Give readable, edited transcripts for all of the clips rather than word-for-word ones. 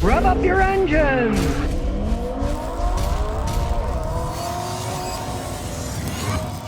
Rev up your engines!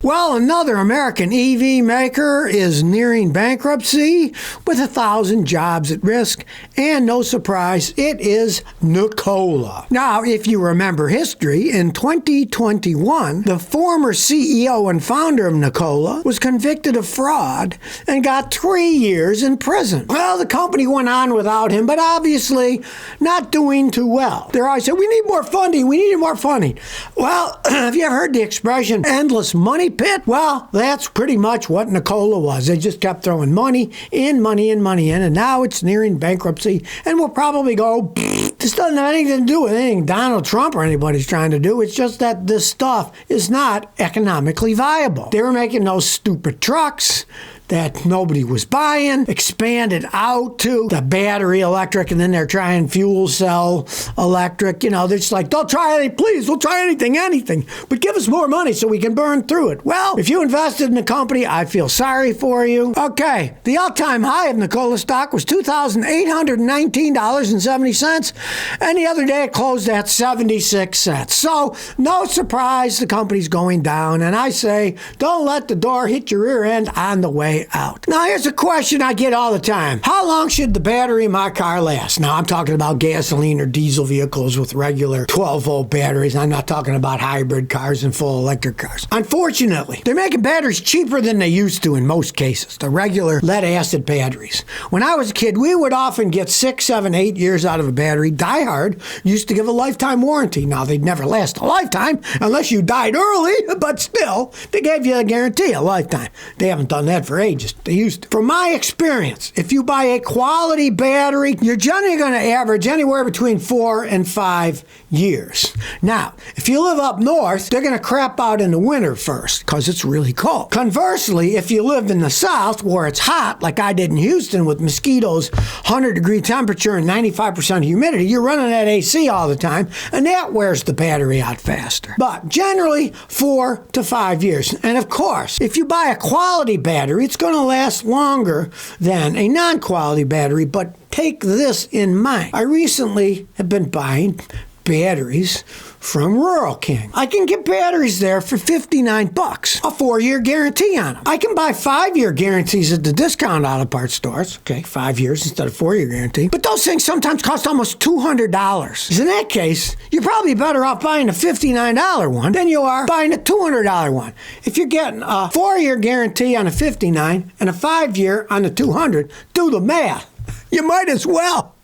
Well, another American EV maker is nearing bankruptcy with 1,000 jobs at risk, and no surprise, it is Nikola. Now, if you remember history, in 2021, the former CEO and founder of Nikola was convicted of fraud and got 3 years in prison. Well, the company went on without him, but obviously not doing too well. They're always saying, we need more funding, we need more funding. Well, have you ever heard the expression, endless money pit? Well, that's pretty much what Nikola was. They just kept throwing money in, and now it's nearing bankruptcy, and will probably go, this doesn't have anything to do with anything Donald Trump or anybody's trying to do. It's just that this stuff is not economically viable. They were making those stupid trucks that nobody was buying, expanded out to the battery electric, and then they're trying fuel cell electric. You know, they're just like, don't try anything, please, we'll try anything, but give us more money so we can burn through it. Well, if you invested in the company, I feel sorry for you. Okay, the all-time high of Nikola stock was $2,819.70, and the other day it closed at 76 cents. So, no surprise, the company's going down, and I say, don't let the door hit your rear end on the way out. Now, here's a question I get all the time. How long should the battery in my car last? Now, I'm talking about gasoline or diesel vehicles with regular 12-volt batteries. I'm not talking about hybrid cars and full electric cars. Unfortunately, they're making batteries cheaper than they used to in most cases, the regular lead-acid batteries. When I was a kid, we would often get 6, 7, 8 years out of a battery. Die Hard used to give a lifetime warranty. Now, they'd never last a lifetime unless you died early, but still, they gave you a guarantee, a lifetime. They haven't done that for ages. They used to. From my experience, if you buy a quality battery, you're generally going to average anywhere between 4 and 5 years. Now, if you live up north, they're going to crap out in the winter first because it's really cold. Conversely, if you live in the south where it's hot, like I did in Houston with mosquitoes, 100-degree temperature and 95% humidity, you're running that AC all the time, and that wears the battery out faster. But generally, 4 to 5 years. And of course, if you buy a quality battery, it's going to last longer than a non-quality battery, but take this in mind. I recently have been buying batteries from Rural King. I can get batteries there for $59, a 4-year guarantee on them. I can buy 5-year guarantees at the discount auto parts stores. Okay, 5 years instead of 4-year guarantee. But those things sometimes cost almost $200. In that case, you're probably better off buying a $59 one than you are buying a $200 one. If you're getting a 4-year guarantee on a $59 and a 5-year on the $200, do the math. You might as well.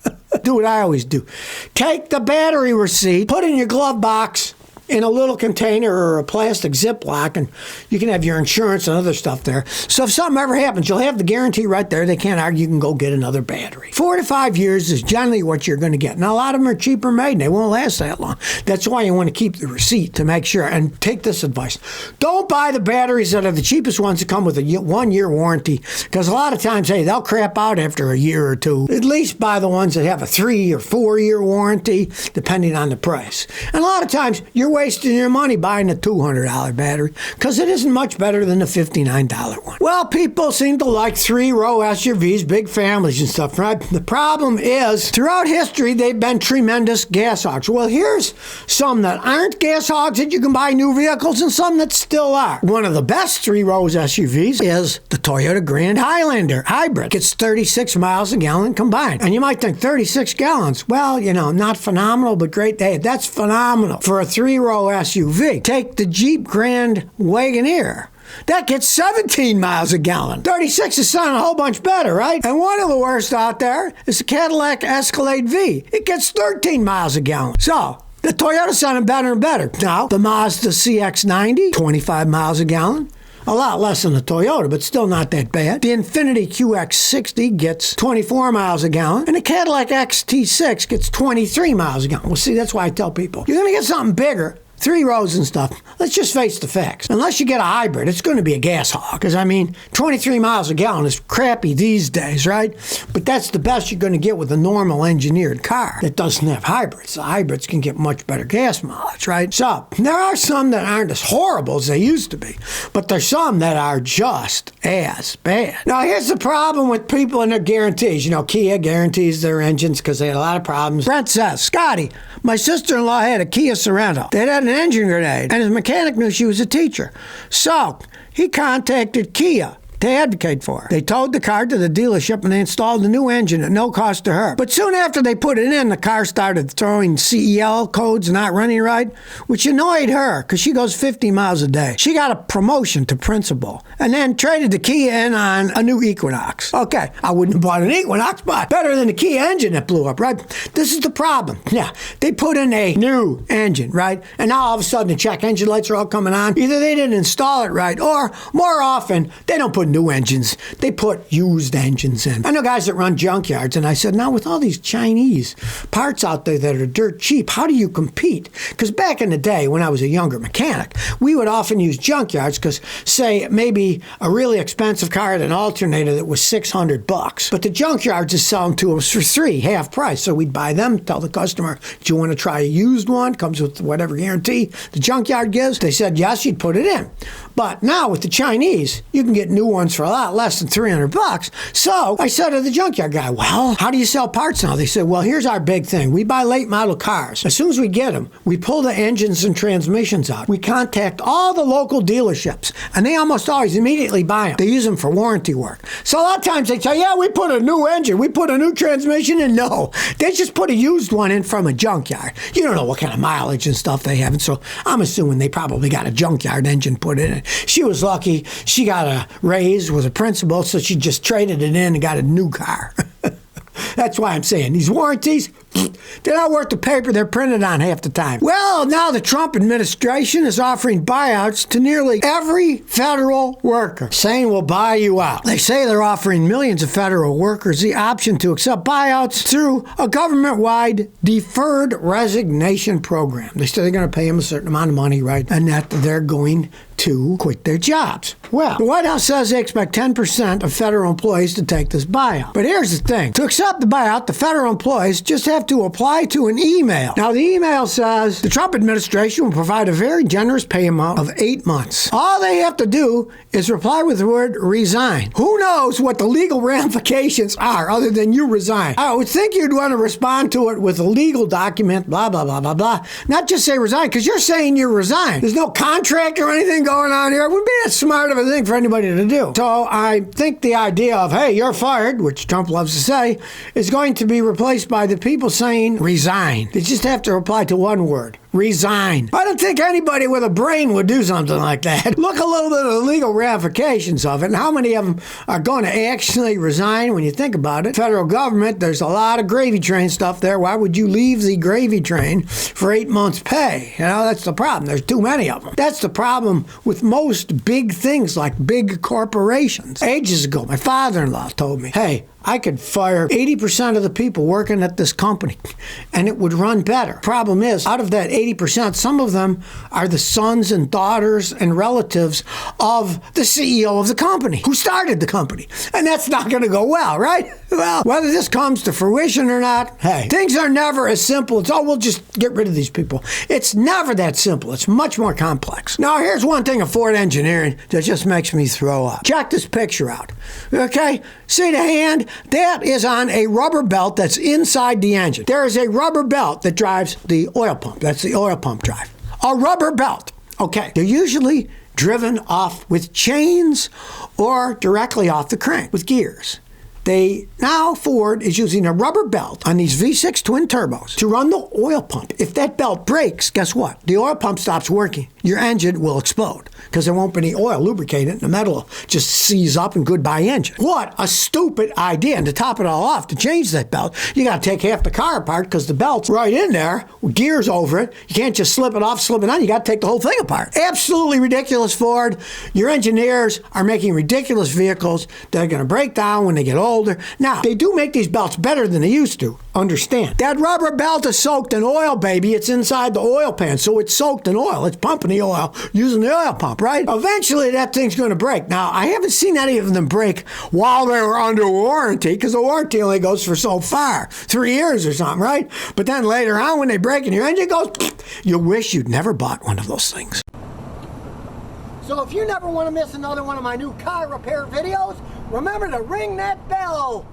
Do what I always do. Take the battery receipt, put it in your glove box in a little container or a plastic Ziploc, and you can have your insurance and other stuff there. So if something ever happens, you'll have the guarantee right there. They can't argue. You can go get another battery. 4 to 5 years is generally what you're going to get. Now, a lot of them are cheaper made, and they won't last that long. That's why you want to keep the receipt to make sure. And take this advice. Don't buy the batteries that are the cheapest ones that come with a 1-year warranty, because a lot of times, hey, they'll crap out after a year or two. At least buy the ones that have a 3 or 4-year warranty, depending on the price. And a lot of times, you're wasting your money buying a $200 battery because it isn't much better than the $59 one. Well, people seem to like 3-row SUVs, big families and stuff, right? The problem is, throughout history, they've been tremendous gas hogs. Well, here's some that aren't gas hogs that you can buy new vehicles and some that still are. One of the best 3-row SUVs is the Toyota Grand Highlander Hybrid. Gets 36 miles a gallon combined. And you might think 36 gallons, well, you know, not phenomenal, but great. Hey, that's phenomenal for a 3-row SUV. Take the Jeep Grand Wagoneer. That gets 17 miles a gallon. 36 is sounding a whole bunch better, right? And one of the worst out there is the Cadillac Escalade V. It gets 13 miles a gallon. So, the Toyota sounding better and better. Now, the Mazda CX-90, 25 miles a gallon. A lot less than the Toyota, but still not that bad. The Infiniti QX60 gets 24 miles a gallon, and the Cadillac XT6 gets 23 miles a gallon. Well, see, that's why I tell people, you're going to get something bigger, 3 rows and stuff. Let's just face the facts. Unless you get a hybrid, it's going to be a gas hog. Because, 23 miles a gallon is crappy these days, right? But that's the best you're going to get with a normal engineered car that doesn't have hybrids. The hybrids can get much better gas mileage, right? So, there are some that aren't as horrible as they used to be. But there's some that are just as bad. Now, here's the problem with people and their guarantees. Kia guarantees their engines because they had a lot of problems. Brent says, Scotty, my sister-in-law had a Kia Sorento. They had an engine grenade, and his mechanic knew she was a teacher. So, he contacted Kia to advocate for her. They towed the car to the dealership and they installed the new engine at no cost to her. But soon after they put it in, the car started throwing CEL codes not running right, which annoyed her because she goes 50 miles a day. She got a promotion to principal and then traded the Kia in on a new Equinox. Okay, I wouldn't have bought an Equinox, but better than the Kia engine that blew up, right? This is the problem. Yeah, they put in a new engine, right? And now all of a sudden the check engine lights are all coming on. Either they didn't install it right, or more often, they don't put new engines. They put used engines in. I know guys that run junkyards, and I said, now with all these Chinese parts out there that are dirt cheap, how do you compete? Because back in the day, when I was a younger mechanic, we would often use junkyards because, say, maybe a really expensive car had an alternator that was $600, but the junkyards is selling to us for $3, half price. So we'd buy them, tell the customer, do you want to try a used one? Comes with whatever guarantee the junkyard gives. They said yes, you'd put it in. But now with the Chinese, you can get new ones for a lot less than $300. So I said to the junkyard guy, well, how do you sell parts now? They said, well, here's our big thing. We buy late model cars. As soon as we get them, we pull the engines and transmissions out. We contact all the local dealerships, and they almost always immediately buy them. They use them for warranty work. So a lot of times they say, yeah, we put a new engine, we put a new transmission in. No, they just put a used one in from a junkyard. You don't know what kind of mileage and stuff they have, and so I'm assuming they probably got a junkyard engine put in it. She was lucky. She got a raise, was a principal, so she just traded it in and got a new car. That's why I'm saying these warranties, they're not worth the paper they're printed on half the time. Well, now the Trump administration is offering buyouts to nearly every federal worker, saying we'll buy you out. They say they're offering millions of federal workers the option to accept buyouts through a government-wide deferred resignation program. They say they're going to pay them a certain amount of money, right? And that they're going to quit their jobs. Well, the White House says they expect 10% of federal employees to take this buyout. But here's the thing. To accept the buyout, the federal employees just have to apply to an email. Now, the email says the Trump administration will provide a very generous pay amount of 8 months. All they have to do is reply with the word resign. Who knows what the legal ramifications are other than you resign? I would think you'd want to respond to it with a legal document, blah, blah, blah, blah, blah. Not just say resign, because you're saying you resign. There's no contract or anything going on here. It wouldn't be that smart of a thing for anybody to do. So I think the idea of, hey, you're fired, which Trump loves to say, is going to be replaced by the people saying resign. They just have to reply to one word. Resign. I don't think anybody with a brain would do something like that. Look a little bit at the legal ramifications of it and how many of them are going to actually resign when you think about it. Federal government, there's a lot of gravy train stuff there. Why would you leave the gravy train for 8 months' pay? That's the problem. There's too many of them. That's the problem with most big things like big corporations. Ages ago, my father-in-law told me, hey, I could fire 80% of the people working at this company and it would run better. Problem is, out of that 80%, some of them are the sons and daughters and relatives of the CEO of the company who started the company. And that's not going to go well, right? Well, whether this comes to fruition or not, hey, things are never as simple as, oh, we'll just get rid of these people. It's never that simple. It's much more complex. Now, here's one thing of Ford engineering that just makes me throw up. Check this picture out. Okay? See the hand? That is on a rubber belt that's inside the engine. There is a rubber belt that drives the oil pump. That's the oil pump drive. A rubber belt. Okay. They're usually driven off with chains or directly off the crank with gears. Now Ford is using a rubber belt on these V6 twin turbos to run the oil pump. If that belt breaks, guess what? The oil pump stops working. Your engine will explode because there won't be any oil lubricating it and the metal will just seize up and goodbye engine. What a stupid idea. And to top it all off, to change that belt, you got to take half the car apart because the belt's right in there with gears over it. You can't just slip it off, slip it on. You got to take the whole thing apart. Absolutely ridiculous, Ford. Your engineers are making ridiculous vehicles that are going to break down when they get old. older. Now, they do make these belts better than they used to. Understand. That rubber belt is soaked in oil, baby. It's inside the oil pan, so it's soaked in oil. It's pumping the oil using the oil pump, right? Eventually, that thing's going to break. Now, I haven't seen any of them break while they were under warranty, because the warranty only goes for so far, 3 years or something, right? But then later on, when they break and your engine goes, you wish you'd never bought one of those things. So if you never want to miss another one of my new car repair videos, remember to ring that bell.